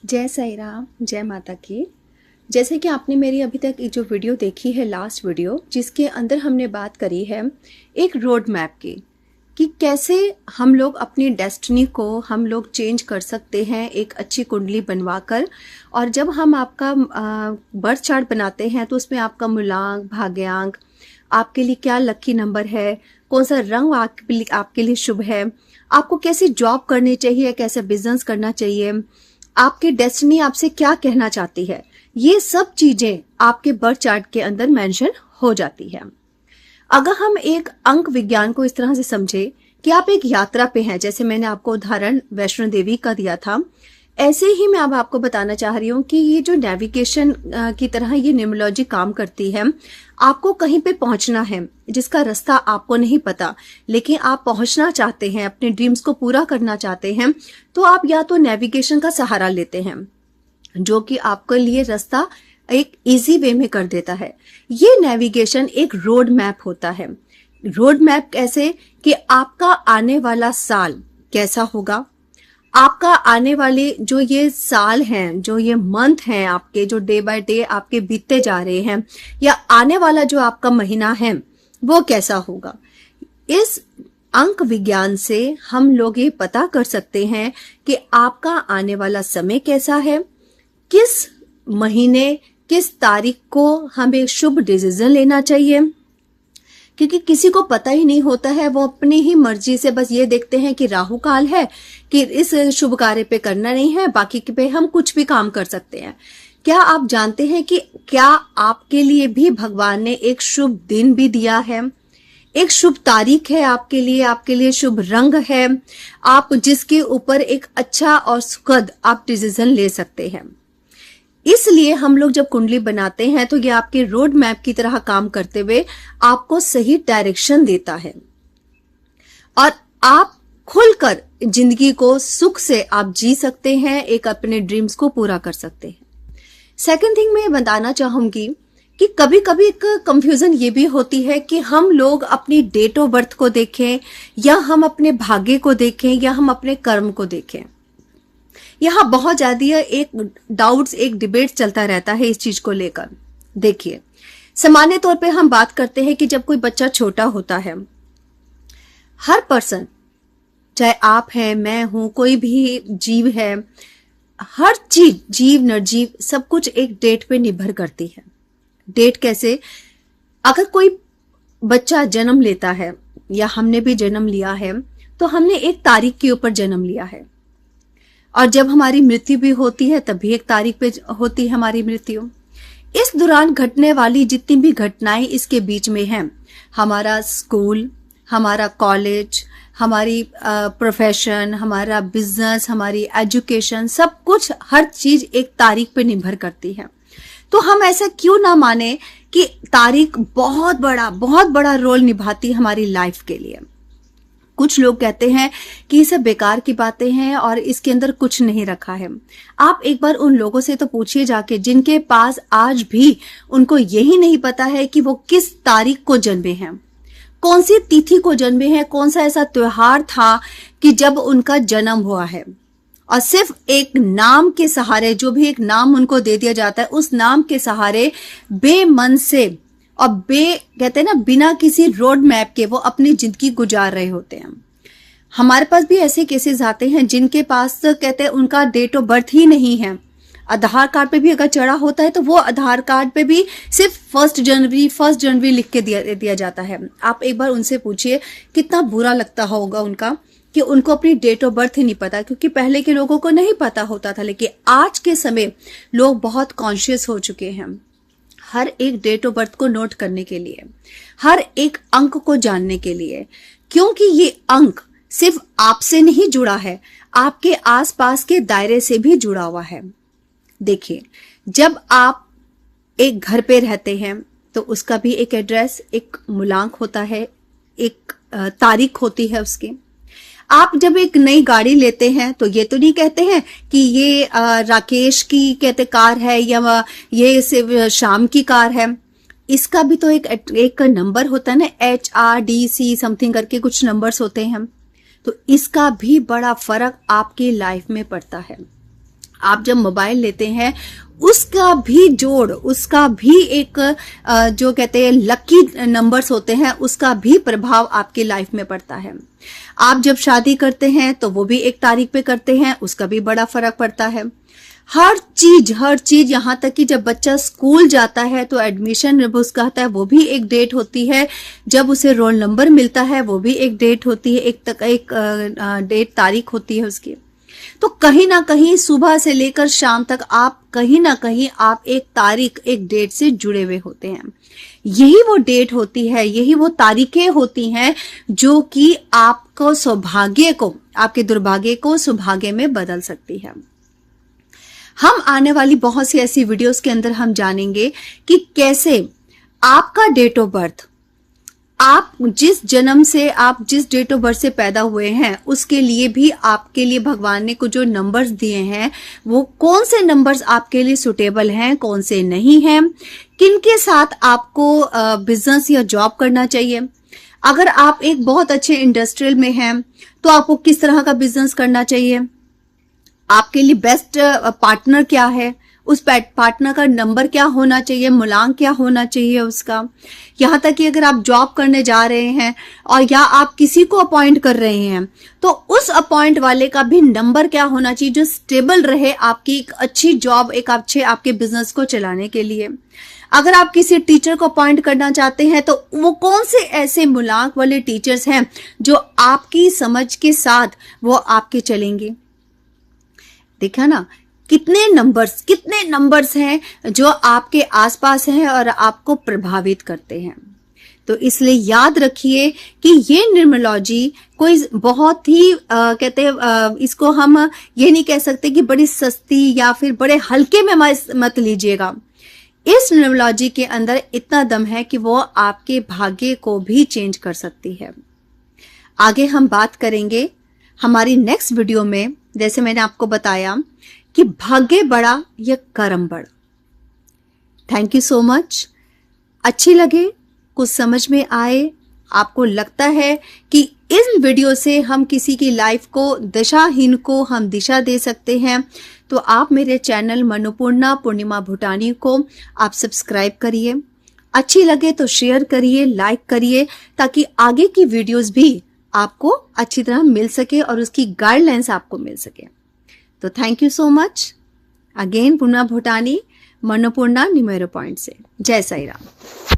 जय साई राम, जय माता की। जैसे कि आपने मेरी अभी तक जो वीडियो देखी है, लास्ट वीडियो, जिसके अंदर हमने बात करी है एक रोड मैप की, कि कैसे हम लोग अपनी डेस्टिनी को हम लोग चेंज कर सकते हैं एक अच्छी कुंडली बनवाकर। और जब हम आपका बर्थ चार्ट बनाते हैं तो उसमें आपका मूलांक, भाग्यांक, आपके लिए क्या लकी नंबर है, कौन सा रंग आपके लिए शुभ है, आपको कैसी जॉब करनी चाहिए, कैसे बिजनेस करना चाहिए, आपकी डेस्टिनी आपसे क्या कहना चाहती है, ये सब चीजें आपके बर्थ चार्ट के अंदर मेंशन हो जाती है। अगर हम एक अंक विज्ञान को इस तरह से समझे कि आप एक यात्रा पे हैं, जैसे मैंने आपको उदाहरण वैष्णो देवी का दिया था, ऐसे ही मैं अब आपको बताना चाह रही हूँ कि ये जो नेविगेशन की तरह ये न्यूमरोलॉजी काम करती है। आपको कहीं पे पहुंचना है जिसका रास्ता आपको नहीं पता, लेकिन आप पहुंचना चाहते हैं, अपने ड्रीम्स को पूरा करना चाहते हैं, तो आप या तो नेविगेशन का सहारा लेते हैं, जो कि आपके लिए रास्ता एक इजी वे में कर देता है। ये नेविगेशन एक रोड मैप होता है। रोड मैप कैसे कि आपका आने वाला साल कैसा होगा, आपका आने वाले जो ये साल हैं, जो ये मंथ हैं आपके, जो डे बाय डे आपके बीतते जा रहे हैं, या आने वाला जो आपका महीना है वो कैसा होगा। इस अंक विज्ञान से हम लोग ये पता कर सकते हैं कि आपका आने वाला समय कैसा है, किस महीने किस तारीख को हमें शुभ डिसीजन लेना चाहिए। क्योंकि किसी को पता ही नहीं होता है, वो अपनी ही मर्जी से बस ये देखते हैं कि राहु काल है, कि इस शुभ कार्य पे करना नहीं है, बाकी पे हम कुछ भी काम कर सकते हैं। क्या आप जानते हैं कि क्या आपके लिए भी भगवान ने एक शुभ दिन भी दिया है, एक शुभ तारीख है आपके लिए शुभ रंग है, आप जिसके ऊपर एक अच्छा और सुखद आप डिसीजन ले सकते हैं। इसलिए हम लोग जब कुंडली बनाते हैं तो ये आपके रोड मैप की तरह काम करते हुए आपको सही डायरेक्शन देता है, और आप खुलकर जिंदगी को सुख से आप जी सकते हैं, एक अपने ड्रीम्स को पूरा कर सकते हैं। सेकंड थिंग मैं बताना चाहूंगी कि कभी कभी एक कंफ्यूजन ये भी होती है कि हम लोग अपनी डेट ऑफ बर्थ को देखें, या हम अपने भाग्य को देखें, या हम अपने कर्म को देखें। यहाँ बहुत ज्यादा एक डाउट्स, एक डिबेट चलता रहता है इस चीज को लेकर। देखिए, सामान्य तौर पे हम बात करते हैं कि जब कोई बच्चा छोटा होता है, हर पर्सन, चाहे आप हैं, मैं हूं, कोई भी जीव है, हर चीज, जीव निर्जीव, सब कुछ एक डेट पे निर्भर करती है। डेट कैसे? अगर कोई बच्चा जन्म लेता है, या हमने भी जन्म लिया है, तो हमने एक तारीख के ऊपर जन्म लिया है, और जब हमारी मृत्यु भी होती है तब भी एक तारीख पे होती है हमारी मृत्यु। इस दौरान घटने वाली जितनी भी घटनाएं इसके बीच में हैं, हमारा स्कूल, हमारा कॉलेज, हमारी प्रोफेशन, हमारा बिजनेस, हमारी एजुकेशन, सब कुछ, हर चीज एक तारीख पे निर्भर करती है। तो हम ऐसा क्यों ना माने कि तारीख बहुत बड़ा रोल निभाती है हमारी लाइफ के लिए। कुछ लोग कहते हैं कि ये सब बेकार की बातें हैं और इसके अंदर कुछ नहीं रखा है। आप एक बार उन लोगों से तो पूछिए जाके जिनके पास आज भी उनको यही नहीं पता है कि वो किस तारीख को जन्मे हैं, कौन सी तिथि को जन्मे हैं, कौन सा ऐसा त्योहार था कि जब उनका जन्म हुआ है। और सिर्फ एक नाम के सहारे, जो भी एक नाम उनको दे दिया जाता है, उस नाम के सहारे बेमन से और कहते हैं ना, बिना किसी रोड मैप के वो अपनी जिंदगी गुजार रहे होते हैं। हमारे पास भी ऐसे केसेस आते हैं जिनके पास कहते हैं उनका डेट ऑफ बर्थ ही नहीं है। आधार कार्ड पे भी अगर चढ़ा होता है तो वो आधार कार्ड पे भी सिर्फ 1 जनवरी लिख के दिया जाता है। आप एक बार उनसे पूछिए कितना बुरा लगता होगा उनका कि उनको अपनी डेट ऑफ बर्थ ही नहीं पता, क्योंकि पहले के लोगों को नहीं पता होता था। लेकिन आज के समय लोग बहुत कॉन्शियस हो चुके हैं, हर एक डेट ऑफ बर्थ को नोट करने के लिए, हर एक अंक को जानने के लिए, क्योंकि ये अंक सिर्फ आपसे नहीं जुड़ा है, आपके आसपास के दायरे से भी जुड़ा हुआ है। देखिए, जब आप एक घर पे रहते हैं तो उसका भी एक एड्रेस, एक मूलांक होता है, एक तारीख होती है उसकी। आप जब एक नई गाड़ी लेते हैं तो ये तो नहीं कहते हैं कि ये राकेश की कहते कार है, या ये सिर्फ शाम की कार है। इसका भी तो एक नंबर होता है ना, HRDC समथिंग करके कुछ नंबर्स होते हैं। तो इसका भी बड़ा फर्क आपकी लाइफ में पड़ता है। आप जब मोबाइल लेते हैं उसका भी जोड़, उसका भी एक जो कहते हैं लकी नंबर्स होते हैं, उसका भी प्रभाव आपकी लाइफ में पड़ता है। आप जब शादी करते हैं तो वो भी एक तारीख पे करते हैं, उसका भी बड़ा फर्क पड़ता है। हर चीज यहाँ तक कि जब बच्चा स्कूल जाता है तो एडमिशन उसका आता है, वो भी एक डेट होती है। जब उसे रोल नंबर मिलता है वो भी एक डेट होती है, एक डेट तारीख होती है उसकी। तो कहीं ना कहीं सुबह से लेकर शाम तक आप कहीं ना कहीं आप एक तारीख, एक डेट से जुड़े हुए होते हैं। यही वो डेट होती है, यही वो तारीखें होती हैं जो कि आपको सौभाग्य को, आपके दुर्भाग्य को सौभाग्य में बदल सकती है। हम आने वाली बहुत सी ऐसी वीडियोस के अंदर हम जानेंगे कि कैसे आपका डेट ऑफ बर्थ, आप जिस जन्म से, आप जिस डेट ऑफ बर्थ से पैदा हुए हैं, उसके लिए भी आपके लिए भगवान ने कुछ जो नंबर्स दिए हैं, वो कौन से नंबर्स आपके लिए सुटेबल हैं, कौन से नहीं हैं, किनके साथ आपको बिजनेस या जॉब करना चाहिए। अगर आप एक बहुत अच्छे इंडस्ट्रियल में हैं तो आपको किस तरह का बिजनेस करना चाहिए, आपके लिए बेस्ट पार्टनर क्या है, उस पार्टनर का नंबर क्या होना चाहिए, मूलांक क्या होना चाहिए उसका। यहाँ तक कि अगर आप जॉब करने जा रहे हैं और या आप किसी को अपॉइंट कर रहे हैं तो उस अपॉइंट वाले का भी नंबर क्या होना चाहिए जो स्टेबल रहे आपकी एक अच्छी जॉब, एक अच्छे आपके बिजनेस को चलाने के लिए। अगर आप किसी टीचर को अपॉइंट करना चाहते हैं तो वो कौन से ऐसे मूलांक वाले टीचर्स हैं जो आपकी समझ के साथ वो आपके चलेंगे। देखा ना, कितने नंबर्स हैं जो आपके आसपास हैं और आपको प्रभावित करते हैं। तो इसलिए याद रखिए कि ये न्यूमरोलॉजी कोई बहुत ही कहते हैं, इसको हम ये नहीं कह सकते कि बड़ी सस्ती या फिर बड़े हल्के में मत लीजिएगा। इस न्यूमरोलॉजी के अंदर इतना दम है कि वो आपके भाग्य को भी चेंज कर सकती है। आगे हम बात करेंगे हमारी नेक्स्ट वीडियो में, जैसे मैंने आपको बताया कि भाग्य बड़ा या कर्म बड़ा। Thank you so much. अच्छी लगे, कुछ समझ में आए, आपको लगता है कि इस वीडियो से हम किसी की लाइफ को, दिशाहीन को हम दिशा दे सकते हैं, तो आप मेरे चैनल मनोपूर्णा पूर्णिमा भूटानी को आप सब्सक्राइब करिए। अच्छी लगे तो शेयर करिए, लाइक करिए, ताकि आगे की वीडियोस भी आपको अच्छी तरह मिल सके और उसकी गाइडलाइंस आपको मिल सके। तो thank you so much again. Purnima Bhutani, मनोपूर्णा न्यूमेरो पॉइंट से। जय साई राम।